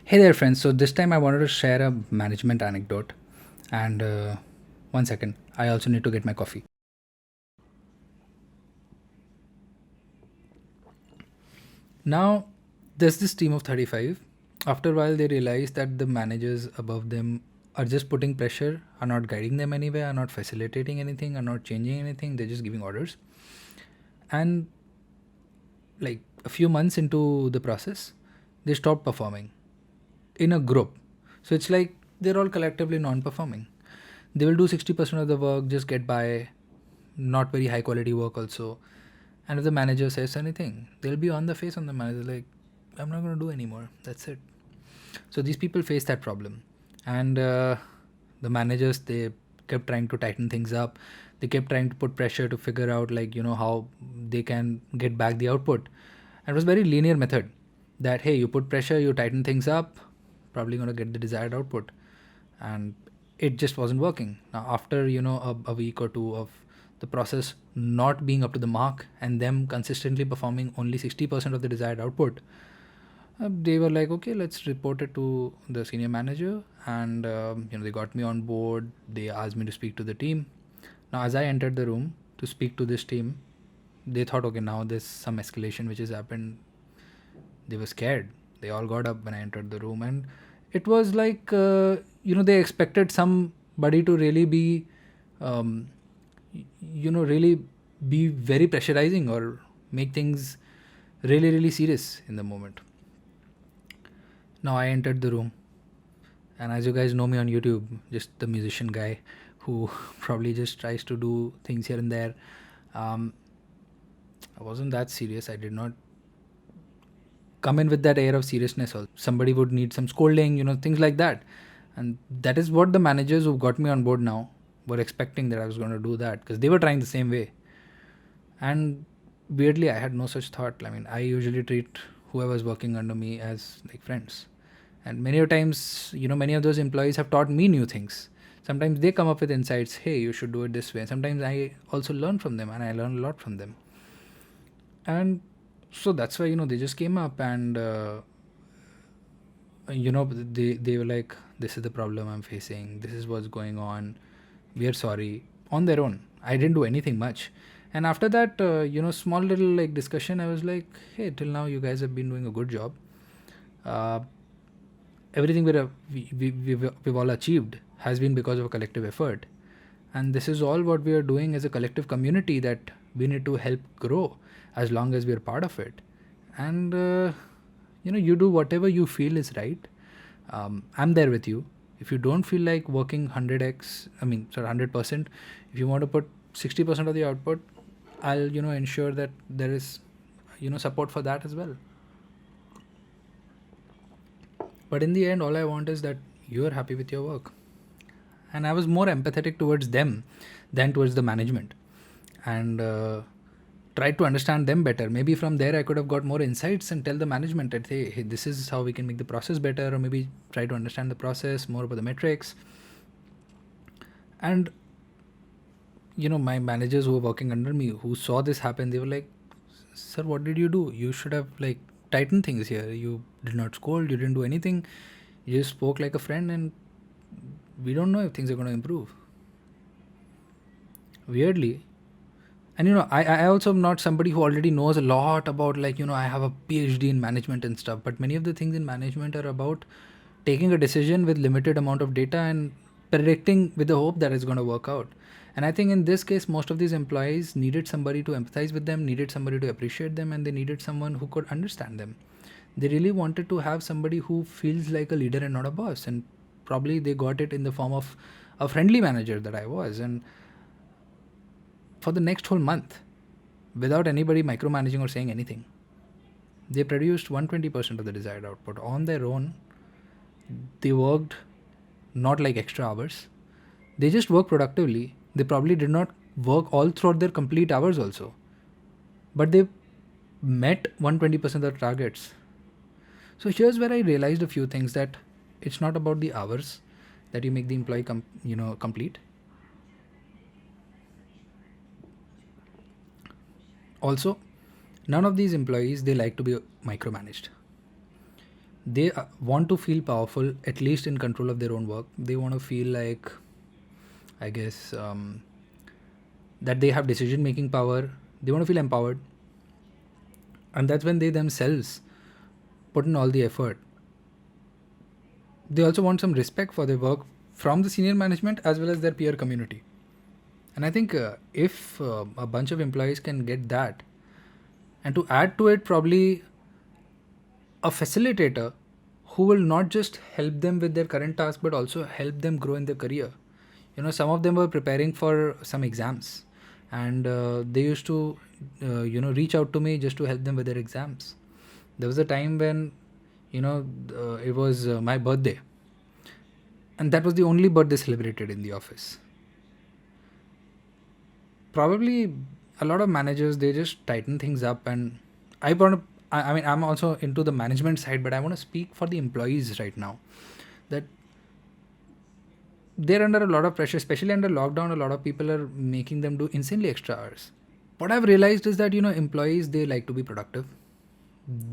Hey there, friends. So, this time I wanted to share a management anecdote. And one second, I also need to get my coffee. Now, there's this team of 35. After a while, they realize that the managers above them are just putting pressure, are not guiding them anywhere, are not facilitating anything, are not changing anything. They're just giving orders. And like a few months into the process, they stop performing in a group. So, it's like they're all collectively non performing. They will do 60% of the work, just get by, not very high quality work also. And if the manager says anything, they'll be on the face on the manager like, I'm not going to do anymore. That's it. So these people face that problem. And the managers, they kept trying to tighten things up. They kept trying to put pressure to figure out how they can get back the output. And it was very linear method that, hey, you put pressure, you tighten things up, probably going to get the desired output. And it just wasn't working. Now after a week or two of the process not being up to the mark and them consistently performing only 60% of the desired output, they were like, okay, let's report it to the senior manager. And they got me on board. They asked me to speak to the team. Now as I entered the room to speak to this team, they thought, okay, now there's some escalation which has happened. They were scared. They all got up when I entered the room. And it was like they expected somebody to really be um, really be very pressurizing or make things really really serious in the moment. Now I entered the room, and as you guys know me on YouTube, just the musician guy who probably just tries to do things here and there. um, I wasn't that serious. I did not come in with that air of seriousness. Or somebody would need some scolding, things like that. And that is what the managers who got me on board now were expecting, that I was going to do that, because they were trying the same way. And weirdly, I had no such thought. I mean, I usually treat whoever's working under me as like friends. And many of times, many of those employees have taught me new things. Sometimes they come up with insights, hey, you should do it this way. Sometimes I also learn from them, and I learn a lot from them. And so that's why they just came up, and they were like, this is the problem I'm facing, this is what's going on, we are sorry, on their own. I didn't do anything much. And after that, small little like discussion, I was like, hey, till now you guys have been doing a good job. uh, Everything we've all achieved has been because of a collective effort. And this is all what we are doing as a collective community, that we need to help grow as long as we are part of it. And you do whatever you feel is right. I'm there with you. If you don't feel like working 100x, I mean, sorry, 100%, if you want to put 60% of the output, I'll ensure that there is support for that as well. But in the end, all I want is that you are happy with your work. And I was more empathetic towards them than towards the management, and tried to understand them better. Maybe from there I could have got more insights and tell the management that, hey, this is how we can make the process better, or maybe try to understand the process more about the metrics. And my managers who were working under me, who saw this happen, they were like, sir, what did you do? You should have like tightened things here. You did not scold, you didn't do anything, you just spoke like a friend, and we don't know if things are going to improve. Weirdly, and I also am not somebody who already knows a lot about, like, I have a PhD in management and stuff, but many of the things in management are about taking a decision with limited amount of data and predicting with the hope that it's going to work out. And I think in this case, most of these employees needed somebody to empathize with them, needed somebody to appreciate them, and they needed someone who could understand them. They really wanted to have somebody who feels like a leader and not a boss, and probably they got it in the form of a friendly manager that I was. And for the next whole month, without anybody micromanaging or saying anything, they produced 120% of the desired output on their own. They worked not like extra hours, they just worked productively. They probably did not work all throughout their complete hours also, but they met 120% of the targets. So here's where I realized a few things, that it's not about the hours that you make the employee complete. Also, none of these employees, they like to be micromanaged. They want to feel powerful, at least in control of their own work. They want to feel like, I guess, that they have decision making power. They want to feel empowered. And that's when they themselves put in all the effort. They also want some respect for their work from the senior management as well as their peer community. And I think if a bunch of employees can get that, and to add to it, probably a facilitator who will not just help them with their current task but also help them grow in their career. Some of them were preparing for some exams, and they used to reach out to me just to help them with their exams. There was a time when it was my birthday, and that was the only birthday celebrated in the office. Probably a lot of managers, they just tighten things up, and I want to, I mean, I'm also into the management side, but I want to speak for the employees right now, that they're under a lot of pressure, especially under lockdown. A lot of people are making them do insanely extra hours. What I've realized is that employees, they like to be productive,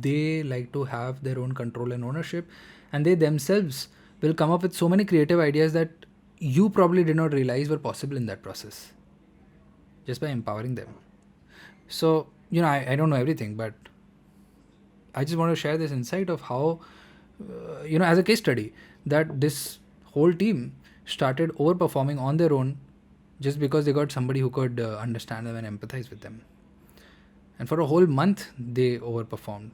they like to have their own control and ownership, and they themselves will come up with so many creative ideas that you probably did not realize were possible in that process, just by empowering them. So I don't know everything, but I just want to share this insight of how as a case study, that this whole team started overperforming on their own just because they got somebody who could understand them and empathize with them. And for a whole month, they overperformed.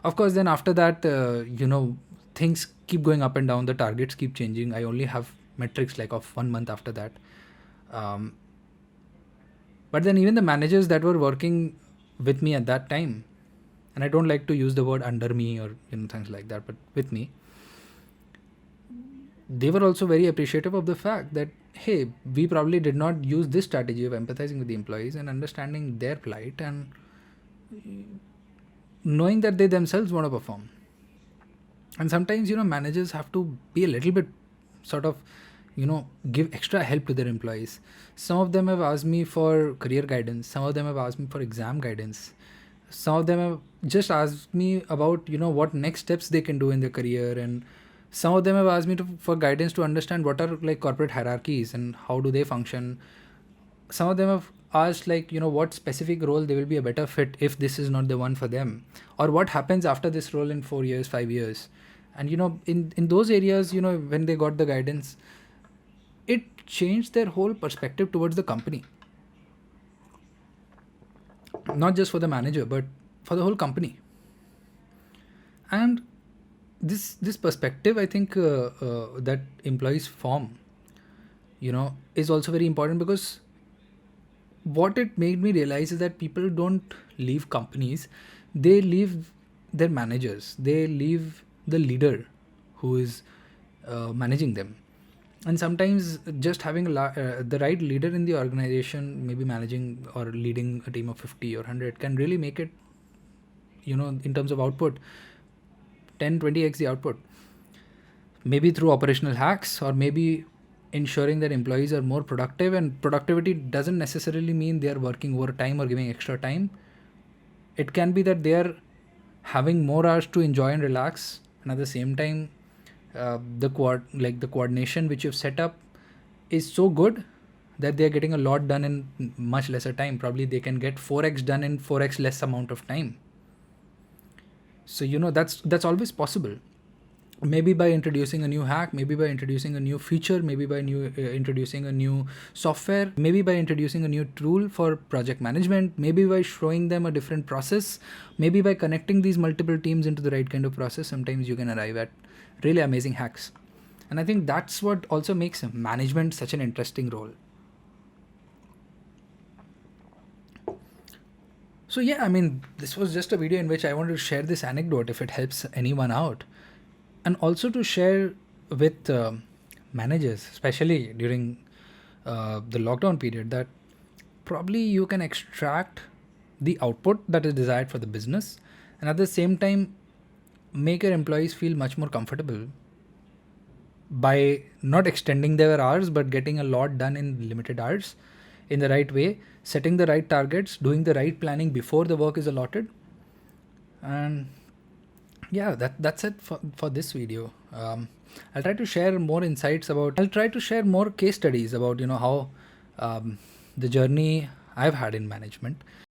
Of course, then after that, things keep going up and down. The targets keep changing. I only have metrics like of 1 month after that. Um, but then even the managers that were working with me at that time, and I don't like to use the word under me or things like that, but with me, they were also very appreciative of the fact that, hey, we probably did not use this strategy of empathizing with the employees and understanding their plight and knowing that they themselves want to perform. And sometimes managers have to be a little bit sort of give extra help to their employees. Some of them have asked me for career guidance, some of them have asked me for exam guidance, some of them have just asked me about what next steps they can do in their career, and some of them have asked me for guidance to understand what are like corporate hierarchies and how do they function. Some of them have asked like what specific role they will be a better fit if this is not the one for them, or what happens after this role in 4 years, 5 years. And in those areas, when they got the guidance, it changed their whole perspective towards the company, not just for the manager but for the whole company. And this perspective, I think that employees form is also very important, because what it made me realize is that people don't leave companies, they leave their managers, they leave the leader who is managing them. And sometimes just having the right leader in the organization, maybe managing or leading a team of 50 or 100, can really make it in terms of output 10-20x the output, maybe through operational hacks, or maybe ensuring that employees are more productive. And productivity doesn't necessarily mean they are working overtime or giving extra time. It can be that they are having more hours to enjoy and relax, and at the same time the coordination which you've set up is so good that they're getting a lot done in much lesser time. Probably they can get 4x done in 4x less amount of time. So that's always possible. Maybe by introducing a new hack, maybe by introducing a new feature, maybe by introducing a new software, maybe by introducing a new tool for project management, maybe by showing them a different process, maybe by connecting these multiple teams into the right kind of process. Sometimes you can arrive at really amazing hacks. And I think that's what also makes management such an interesting role. So yeah, I mean, this was just a video in which I wanted to share this anecdote if it helps anyone out, and also to share with managers, especially during the lockdown period, that probably you can extract the output that is desired for the business, and at the same time make your employees feel much more comfortable by not extending their hours but getting a lot done in limited hours, in the right way, setting the right targets, doing the right planning before the work is allotted. And Yeah, that's it for this video. I'll try to share more insights about, I'll try to share more case studies about how, the journey I've had in management.